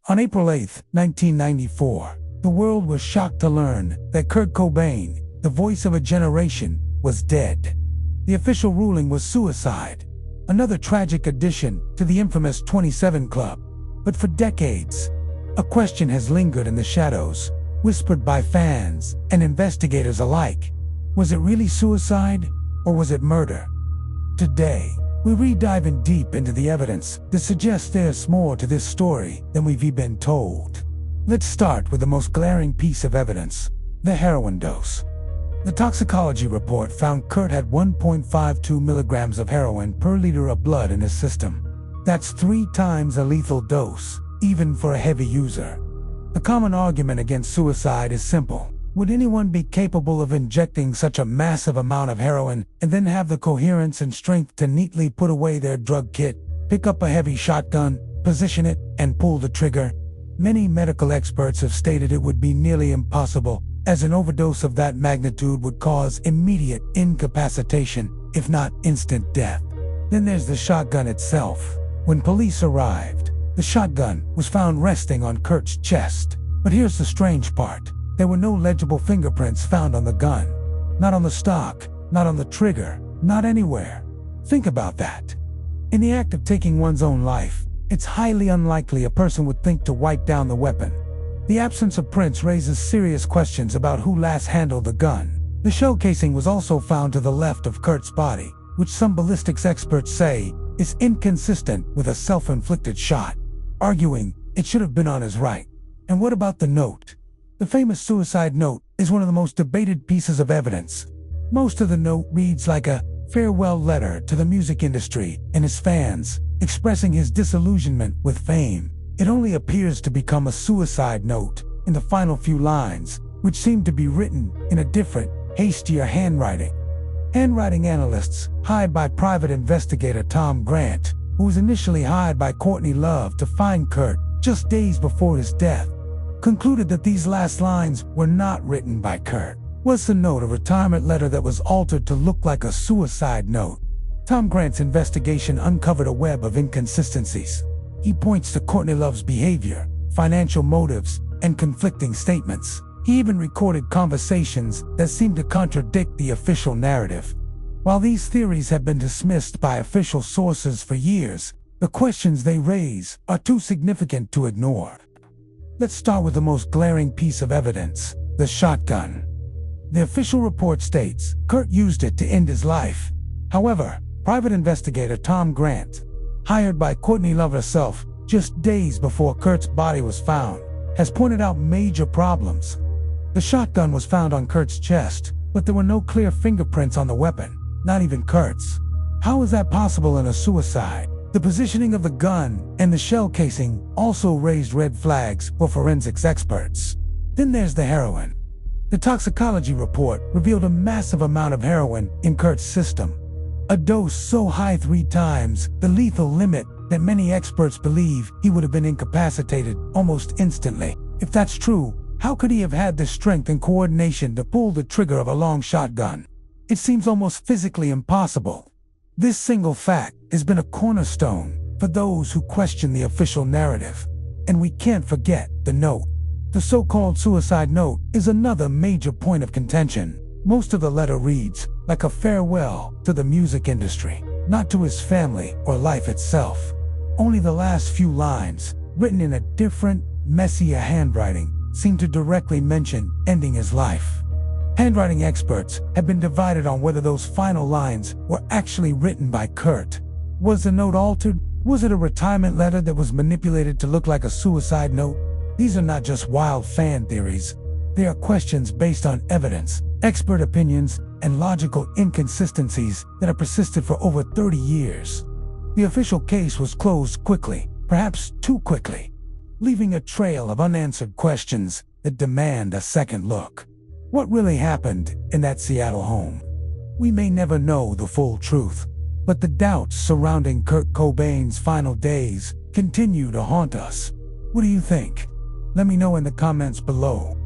On April 8, 1994, the world was shocked to learn that Kurt Cobain, the voice of a generation, was dead. The official ruling was suicide, another tragic addition to the infamous 27 Club. But for decades, a question has lingered in the shadows, whispered by fans and investigators alike. Was it really suicide, or was it murder? Today, we're diving deep into the evidence that suggests there's more to this story than we've been told. Let's start with the most glaring piece of evidence: the heroin dose. The toxicology report found Kurt had 1.52 milligrams of heroin per liter of blood in his system. That's 3 times a lethal dose, even for a heavy user. The common argument against suicide is simple. Would anyone be capable of injecting such a massive amount of heroin and then have the coherence and strength to neatly put away their drug kit, pick up a heavy shotgun, position it, and pull the trigger? Many medical experts have stated it would be nearly impossible, as an overdose of that magnitude would cause immediate incapacitation, if not instant death. Then there's the shotgun itself. When police arrived, the shotgun was found resting on Kurt's chest. But here's the strange part. There were no legible fingerprints found on the gun. Not on the stock, not on the trigger, not anywhere. Think about that. In the act of taking one's own life, it's highly unlikely a person would think to wipe down the weapon. The absence of prints raises serious questions about who last handled the gun. The shell casing was also found to the left of Kurt's body, which some ballistics experts say is inconsistent with a self-inflicted shot, arguing it should have been on his right. And what about the note? The famous suicide note is one of the most debated pieces of evidence. Most of the note reads like a farewell letter to the music industry and his fans, expressing his disillusionment with fame. It only appears to become a suicide note in the final few lines, which seem to be written in a different, hastier handwriting. Handwriting analysts, hired by private investigator Tom Grant, who was initially hired by Courtney Love to find Kurt just days before his death, concluded that these last lines were not written by Kurt. Was the note a retirement letter that was altered to look like a suicide note? Tom Grant's investigation uncovered a web of inconsistencies. He points to Courtney Love's behavior, financial motives, and conflicting statements. He even recorded conversations that seemed to contradict the official narrative. While these theories have been dismissed by official sources for years, the questions they raise are too significant to ignore. Let's start with the most glaring piece of evidence: the shotgun. The official report states Kurt used it to end his life. However, private investigator Tom Grant, hired by Courtney Love herself just days before Kurt's body was found, has pointed out major problems. The shotgun was found on Kurt's chest, but there were no clear fingerprints on the weapon, not even Kurt's. How is that possible in a suicide? The positioning of the gun and the shell casing also raised red flags for forensics experts. Then there's the heroin. The toxicology report revealed a massive amount of heroin in Kurt's system, a dose so high 3 times the lethal limit that many experts believe he would have been incapacitated almost instantly. If that's true, how could he have had the strength and coordination to pull the trigger of a long shotgun? It seems almost physically impossible. This single fact has been a cornerstone for those who question the official narrative. And we can't forget the note. The so-called suicide note is another major point of contention. Most of the letter reads like a farewell to the music industry, not to his family or life itself. Only the last few lines, written in a different, messier handwriting, seem to directly mention ending his life. Handwriting experts have been divided on whether those final lines were actually written by Kurt. Was the note altered? Was it a retirement letter that was manipulated to look like a suicide note? These are not just wild fan theories. They are questions based on evidence, expert opinions, and logical inconsistencies that have persisted for over 30 years. The official case was closed quickly, perhaps too quickly, leaving a trail of unanswered questions that demand a second look. What really happened in that Seattle home? We may never know the full truth, but the doubts surrounding Kurt Cobain's final days continue to haunt us. What do you think? Let me know in the comments below.